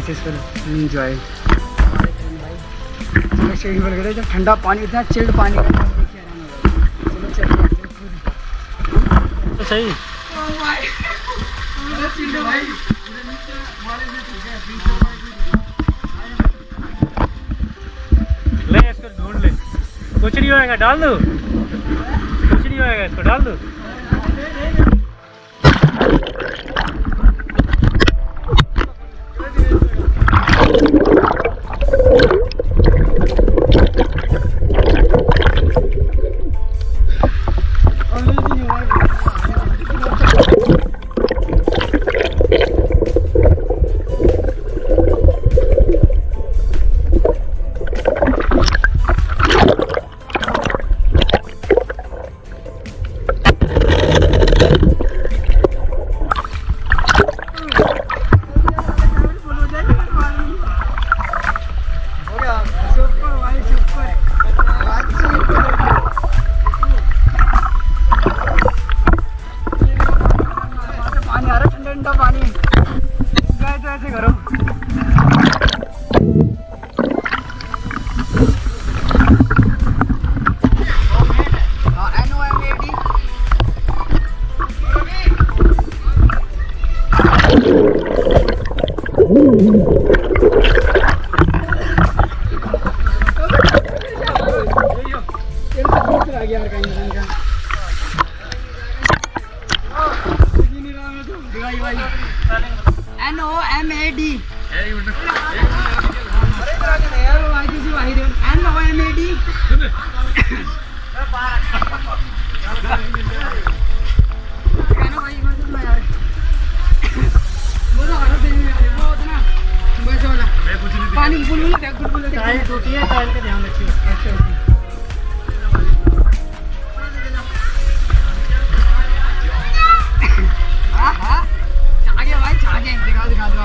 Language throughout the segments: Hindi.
This is for enjoy. शेडिंग पर गए जब ठंडा पानी, इतना चिल्ड पानी का चलो चलते हैं तो सही। ले इसको ढूंढ ले, कुछ नहीं होएगा, डाल दो, कुछ नहीं होएगा, इसको डाल दो। NOMAD पानी बुलबुल टाइल टूटी है, टाइल का ध्यान रखिए। दिखा दो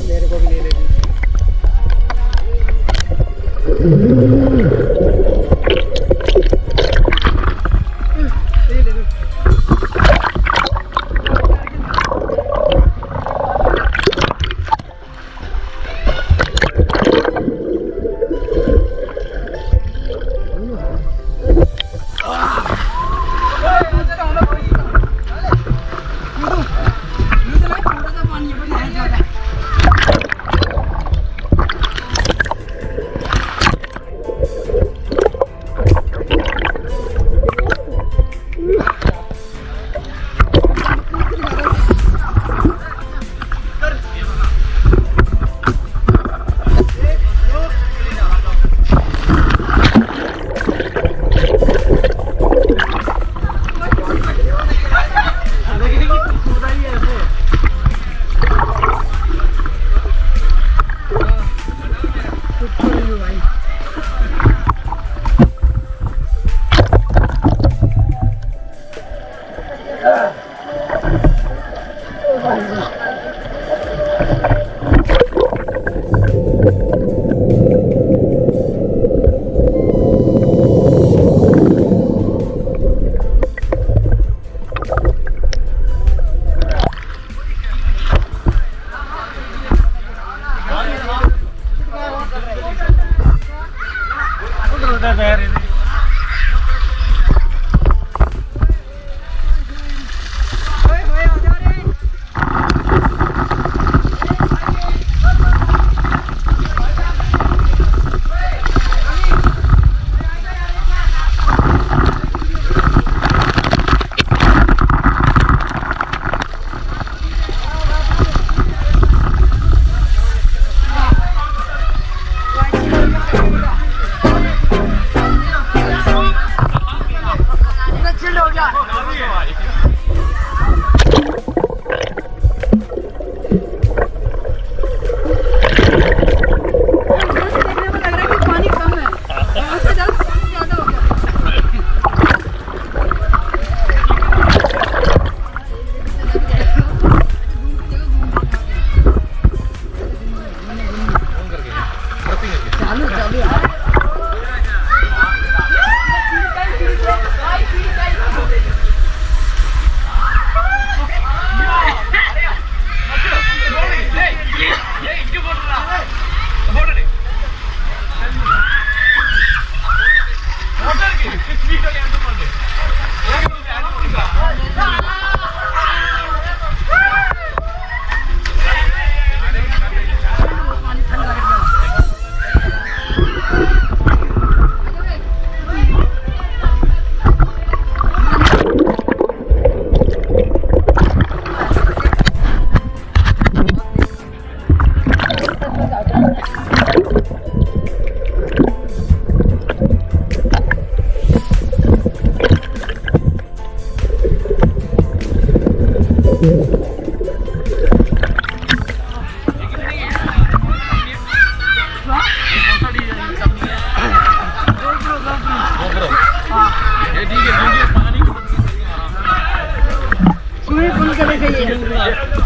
मेरे को भी ले लेगी।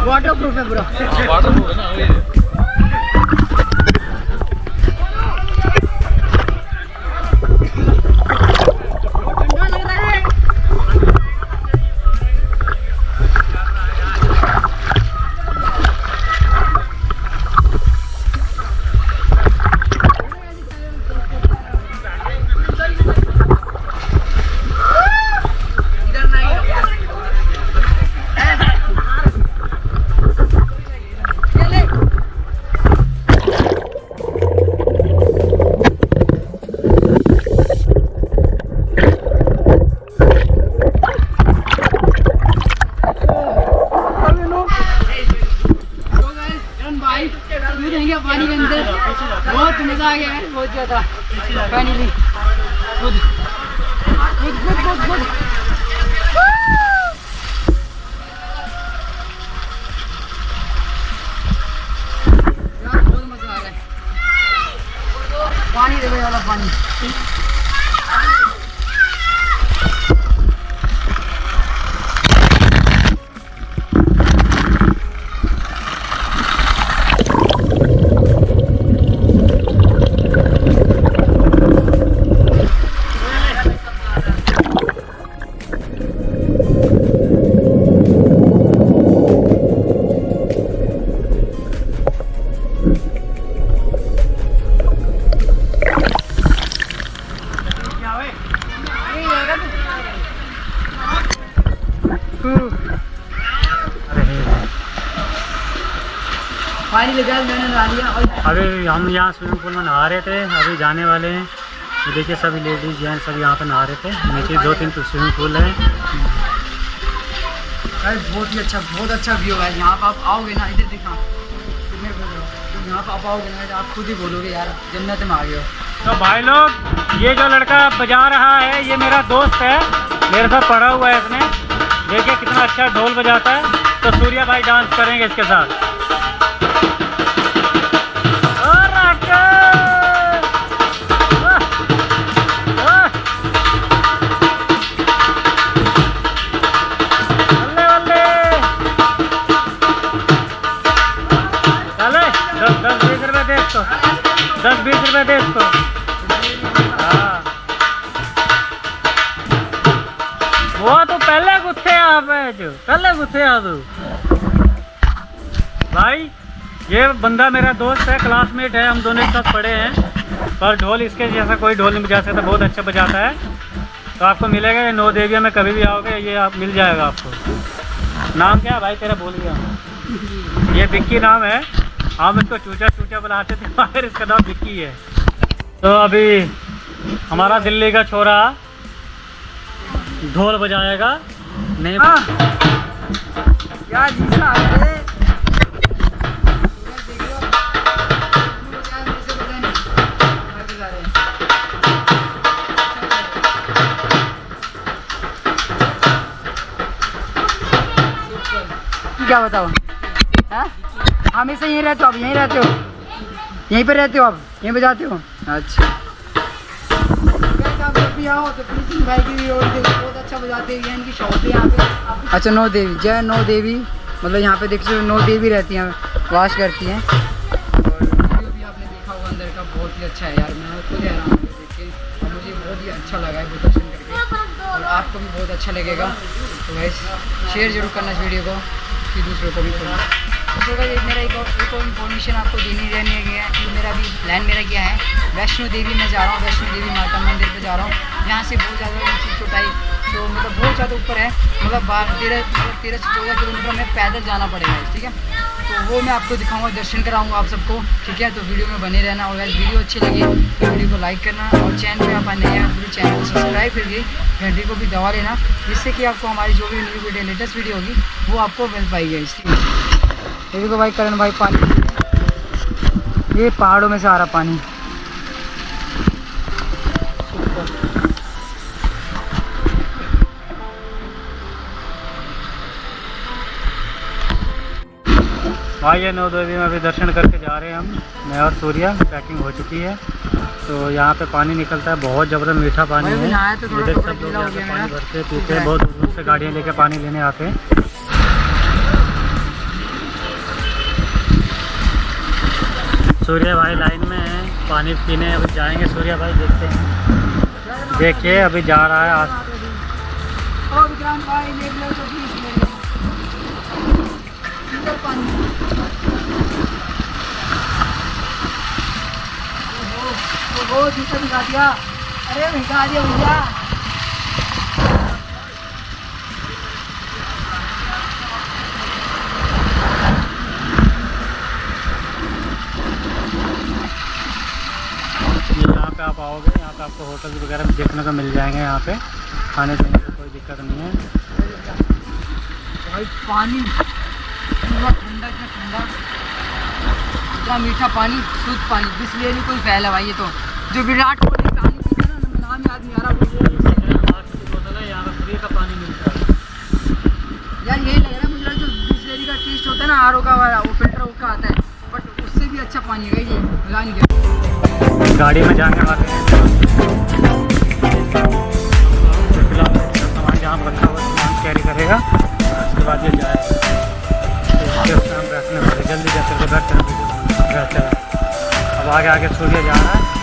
वाटर प्रूफ है पूरा। वाटर प्रूफ है ना वही है। पानी के अंदर बहुत मजा आ गया है, बहुत ज्यादा। Finally good good good good good. यार बहुत मजा आ रहा है। पानी देखो वाला पानी। पानी लगा मैंने नहा लिया। अभी हम यहाँ स्विमिंग पूल में नहा रहे थे, अभी जाने वाले हैं। ये देखिए सभी लेडीज़ जेंट्स सब यहाँ पे नहा रहे थे। नीचे 2-3 स्विमिंग पूल है। बहुत ही अच्छा, बहुत अच्छा व्यू है। यहाँ पर आप आओगे ना, इधर दिखा, यहाँ पर आप आओगे ना, आप खुद ही बोलोगे यार जन्नत में आ गए हो। तो भाई लोग, ये जो लड़का बजा रहा है ये मेरा दोस्त है, मेरे साथ पढ़ा हुआ है इसने। देखिए कितना अच्छा ढोल बजाता है। तो सूर्या भाई डांस करेंगे इसके साथ। चले 10-20 रुपये दे इसको, 10-20 रुपये दे इसको। हाँ वो तो पहले गुत्थे आप है, जो पहले गुत्थे आ तू भाई। ये बंदा मेरा दोस्त है, क्लासमेट है, हम दोनों एक साथ पढ़े हैं। पर ढोल इसके जैसा कोई ढोल नहीं बजा सकता, बहुत अच्छा बजाता है। तो आपको मिलेगा ये 9 देवियों में, कभी भी आओगे ये आप मिल जाएगा आपको। नाम क्या है भाई तेरा, बोल गया? ये विक्की नाम है। हम इसको चूचा चूचा बुलाते थे, मगर इसका नाम विक्की है। तो अभी हमारा दिल्ली का छोरा ढोल बजाएगा। नहीं यार क्या बताओ? हमेशा यहीं रहते हो? अब यहीं रहते हो? यहीं पे रहते हो? आप यहीं बजाते हो? अच्छा आप जब भी आओ तो प्लीज भाई की भी और बहुत अच्छा बजाते हैं। इनकी शॉप है यहाँ पे। अच्छा 9 देवी, जय 9 देवी, मतलब यहाँ पे देखिए 9 देवी रहती हैं, वास करती हैं। और वीडियो भी आपने देखा होगा अंदर का, बहुत ही अच्छा है यार। मैं खुद हैरान हूँ देख के, और मुझे बहुत ही अच्छा लगा है दर्शन करके, और आपको भी बहुत अच्छा लगेगा। तो भाई शेयर जरूर करना इस वीडियो को कि दूसरों को भी करना। तो भाई मेरा एक और इन्फॉर्मेशन आपको देनी रहने गया है कि मेरा भी प्लान मेरा क्या है, वैष्णो देवी में जा रहा हूँ। वैष्णो देवी माता मंदिर पे जा रहा हूँ। यहाँ से बहुत ज़्यादा ऊँची चोटाई, तो मतलब बहुत ज़्यादा ऊपर है, मतलब 13 से 14 किलोमीटर में पैदल जाना पड़ेगा, ठीक है। तो वो मैं आपको दिखाऊंगा, दर्शन कराऊंगा आप सबको, ठीक है। तो वीडियो में बने रहना, और अगर वीडियो अच्छी लगी तो वीडियो को लाइक करना, और चैनल पे आप नए हैं तो चैनल को सब्सक्राइब करके घंटी को भी दबा लेना, जिससे कि आपको हमारी जो भी न्यू वीडियो लेटेस्ट वीडियो होगी वो आपको मिल पाएगी। इसलिए देखो भाई करण भाई, पानी ये पहाड़ों में से आ रहा पानी। भाई ये 9 देवी में अभी दर्शन करके जा रहे हैं हम, मैं और सूर्या। पैकिंग हो चुकी है। तो यहाँ पे पानी निकलता है, बहुत ज़बरदस्त मीठा पानी है। तो ये देख सब लोग यहाँ पे पानी भरते पीते हैं, बहुत दूर से गाड़ियाँ लेके पानी लेने आते हैं। सूर्या भाई लाइन में है पानी पीने, अभी जाएंगे सूर्या भाई, देखते हैं। देखिए अभी जा रहा है आज। भिगा दिया, अरे भिगा दिया भैया। यहाँ पे आप आओगे, यहाँ पे आपको होटल वगैरह भी देखने को मिल जाएंगे। यहाँ पे खाने पीने की कोई दिक्कत नहीं है। भाई पानी पूरा ठंडा, इतना ठंडा, इतना मीठा पानी, शुद्ध पानी, बिस्लेरी नहीं कोई फैला भाई। ये तो जो विराट कोहली पानी पीता है ना, नाम याद नहीं आ रहा, बोतल है यहाँ पे फ्री का पानी मिलता है यार। यही लग रहा है मुझे, जो बिस्लेरी का टेस्ट होता है ना, आर ओ का वो फिल्टर का आता है, बट उससे भी अच्छा पानी है ये, मिला नहीं गया। गाड़ी में जाने वाले हैं। सामान जहाँ रखा हुआ सामान कैरी करेगा, उसके बाद ये जाएगा। जल्दी जा करके घर चला। अब आगे आगे सूर्य जा रहा है।